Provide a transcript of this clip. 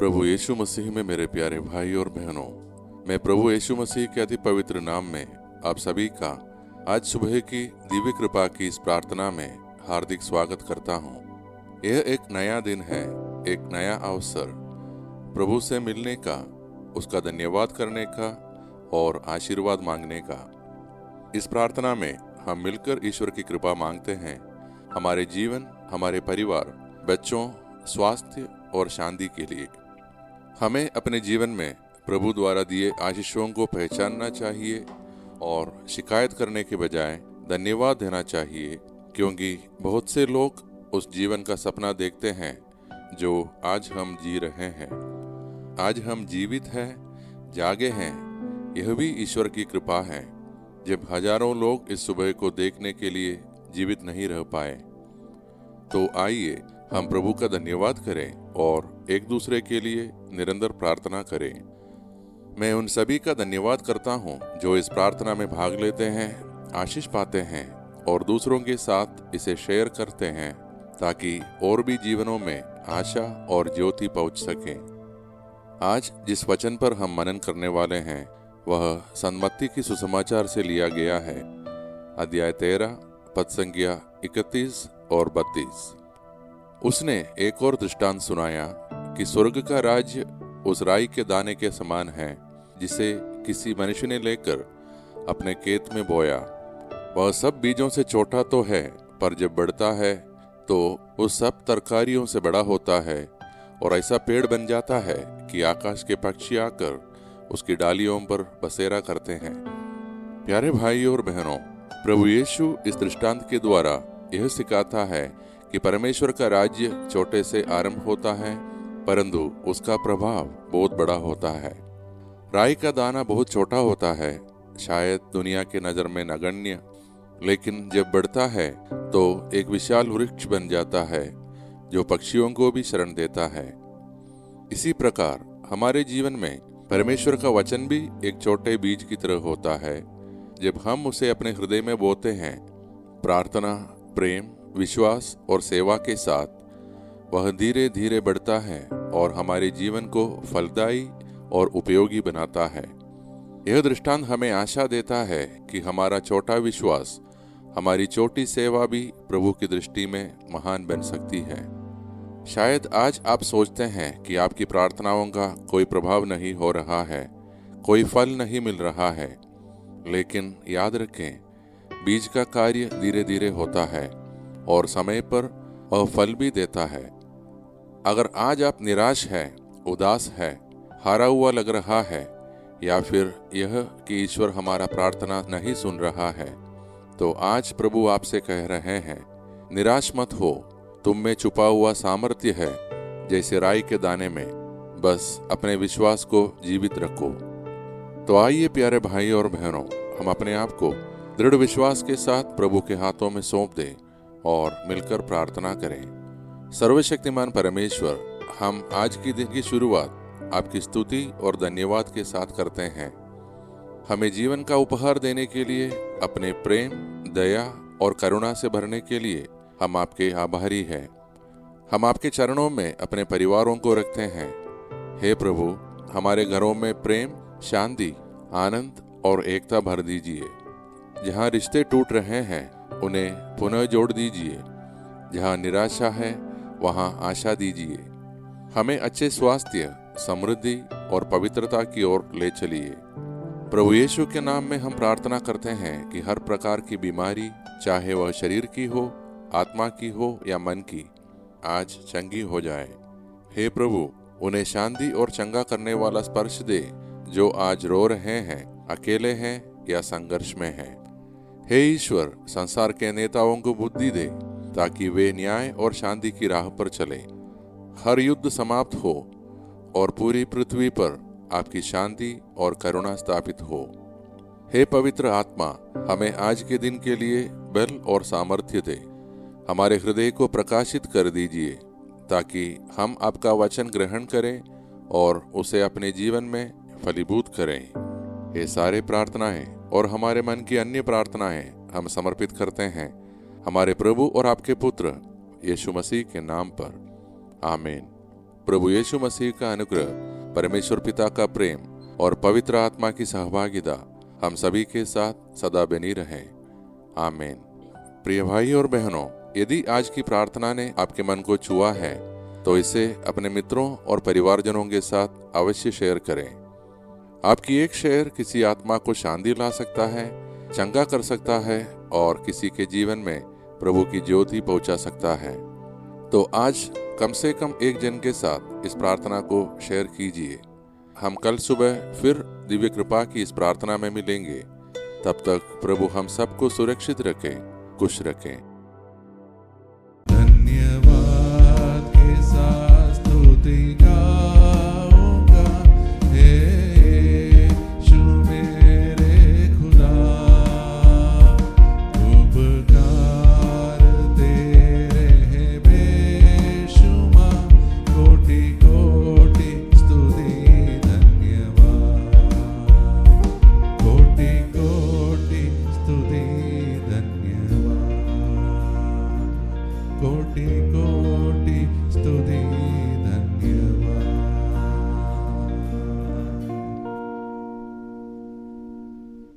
प्रभु यीशु मसीह में मेरे प्यारे भाई और बहनों, मैं प्रभु यीशु मसीह के अति पवित्र नाम में आप सभी का आज सुबह की दिव्य कृपा की इस प्रार्थना में हार्दिक स्वागत करता हूँ। यह एक नया दिन है, एक नया अवसर प्रभु से मिलने का, उसका धन्यवाद करने का और आशीर्वाद मांगने का। इस प्रार्थना में हम मिलकर ईश्वर की कृपा मांगते हैं हमारे जीवन, हमारे परिवार, बच्चों, स्वास्थ्य और शांति के लिए। हमें अपने जीवन में प्रभु द्वारा दिए आशीषों को पहचानना चाहिए और शिकायत करने के बजाय धन्यवाद देना चाहिए, क्योंकि बहुत से लोग उस जीवन का सपना देखते हैं जो आज हम जी रहे हैं। आज हम जीवित हैं, जागे हैं, यह भी ईश्वर की कृपा है। जब हजारों लोग इस सुबह को देखने के लिए जीवित नहीं रह पाए, तो आइए हम प्रभु का धन्यवाद करें और एक दूसरे के लिए निरंतर प्रार्थना करें। मैं उन सभी का धन्यवाद करता हूं जो इस प्रार्थना में भाग लेते हैं, आशीष पाते हैं और दूसरों के साथ इसे शेयर करते हैं, ताकि और भी जीवनों में आशा और ज्योति पहुंच सके। आज जिस वचन पर हम मनन करने वाले हैं वह सन्मति की सुसमाचार से लिया गया है, अध्याय 13 पद संख्या 31 और 32। उसने एक और दृष्टांत सुनाया कि स्वर्ग का राज्य उस राई के दाने के समान है, जिसे किसी मनुष्य ने लेकर अपने खेत में बोया। वह सब बीजों से छोटा तो है, पर जब बढ़ता है तो उस सब तरकारियों से बड़ा होता है और ऐसा पेड़ बन जाता है कि आकाश के पक्षी आकर उसकी डालियों पर बसेरा करते हैं। प्यारे भाई और बहनों, प्रभु यीशु इस दृष्टांत के द्वारा यह सिखाता है कि परमेश्वर का राज्य छोटे से आरंभ होता है, परंतु उसका प्रभाव बहुत बड़ा होता है। राई का दाना बहुत छोटा होता है, शायद दुनिया के नजर में नगण्य, लेकिन जब बढ़ता है तो एक विशाल वृक्ष बन जाता है जो पक्षियों को भी शरण देता है। इसी प्रकार हमारे जीवन में परमेश्वर का वचन भी एक छोटे बीज की तरह होता है। जब हम उसे अपने हृदय में बोते हैं, प्रार्थना, प्रेम, विश्वास और सेवा के साथ, वह धीरे धीरे बढ़ता है और हमारे जीवन को फलदायी और उपयोगी बनाता है। यह दृष्टांत हमें आशा देता है कि हमारा छोटा विश्वास, हमारी छोटी सेवा भी प्रभु की दृष्टि में महान बन सकती है। शायद आज आप सोचते हैं कि आपकी प्रार्थनाओं का कोई प्रभाव नहीं हो रहा है, कोई फल नहीं मिल रहा है, लेकिन याद रखें, बीज का कार्य धीरे धीरे होता है और समय पर वह फल भी देता है। अगर आज आप निराश है, उदास है, हारा हुआ लग रहा है, या फिर यह कि ईश्वर हमारा प्रार्थना नहीं सुन रहा है, तो आज प्रभु आपसे कह रहे हैं, निराश मत हो, तुम में छुपा हुआ सामर्थ्य है जैसे राई के दाने में, बस अपने विश्वास को जीवित रखो। तो आइए प्यारे भाई और बहनों, हम अपने आप को दृढ़ विश्वास के साथ प्रभु के हाथों में सौंप दें और मिलकर प्रार्थना करें। सर्वशक्तिमान परमेश्वर, हम आज की दिन की शुरुआत आपकी स्तुति और धन्यवाद के साथ करते हैं। हमें जीवन का उपहार देने के लिए, अपने प्रेम, दया और करुणा से भरने के लिए हम आपके आभारी हैं। हम आपके चरणों में अपने परिवारों को रखते हैं। हे प्रभु, हमारे घरों में प्रेम, शांति, आनंद और एकता भर दीजिए। जहाँ रिश्ते टूट रहे हैं उन्हें पुनः जोड़ दीजिए। जहाँ निराशा है वहाँ आशा दीजिए। हमें अच्छे स्वास्थ्य, समृद्धि और पवित्रता की ओर ले चलिए। प्रभु यीशु के नाम में हम प्रार्थना करते हैं कि हर प्रकार की बीमारी, चाहे वह शरीर की हो, आत्मा की हो या मन की, आज चंगी हो जाए। हे प्रभु, उन्हें शांति और चंगा करने वाला स्पर्श दे जो आज रो रहे हैं, अकेले हैं या संघर्ष में हैं। हे ईश्वर, संसार के नेताओं को बुद्धि दे ताकि वे न्याय और शांति की राह पर चले। हर युद्ध समाप्त हो और पूरी पृथ्वी पर आपकी शांति और करुणा स्थापित हो। हे पवित्र आत्मा, हमें आज के दिन के लिए बल और सामर्थ्य दे। हमारे हृदय को प्रकाशित कर दीजिए ताकि हम आपका वचन ग्रहण करें और उसे अपने जीवन में फलीभूत करें। ये सारे प्रार्थनाएं और हमारे मन की अन्य प्रार्थनाएं हम समर्पित करते हैं हमारे प्रभु और आपके पुत्र यीशु मसीह के नाम पर। आमीन। प्रभु यीशु मसीह का अनुग्रह, परमेश्वर पिता का प्रेम और पवित्र आत्मा की सहभागिता हम सभी के साथ सदा बनी रहे। आमीन। प्रिय भाई और बहनों, यदि आज की प्रार्थना ने आपके मन को छुआ है तो इसे अपने मित्रों और परिवारजनों के साथ अवश्य शेयर करें। आपकी एक शेयर किसी आत्मा को शांति ला सकता है, चंगा कर सकता है और किसी के जीवन में प्रभु की ज्योति पहुंचा सकता है। तो आज कम से कम एक जन के साथ इस प्रार्थना को शेयर कीजिए। हम कल सुबह फिर दिव्य कृपा की इस प्रार्थना में मिलेंगे। तब तक प्रभु हम सबको सुरक्षित रखे, खुश रखें। धन्यवाद के साथ स्तुति गाऊंगा, हे यीशु मेरे खुदा, उपकार तेरे हैं बेशुमार, कोटि कोटि स्तुति धन्यवाद, कोटि कोटि स्तुति धन्यवाद, कोटि कोटि स्तुति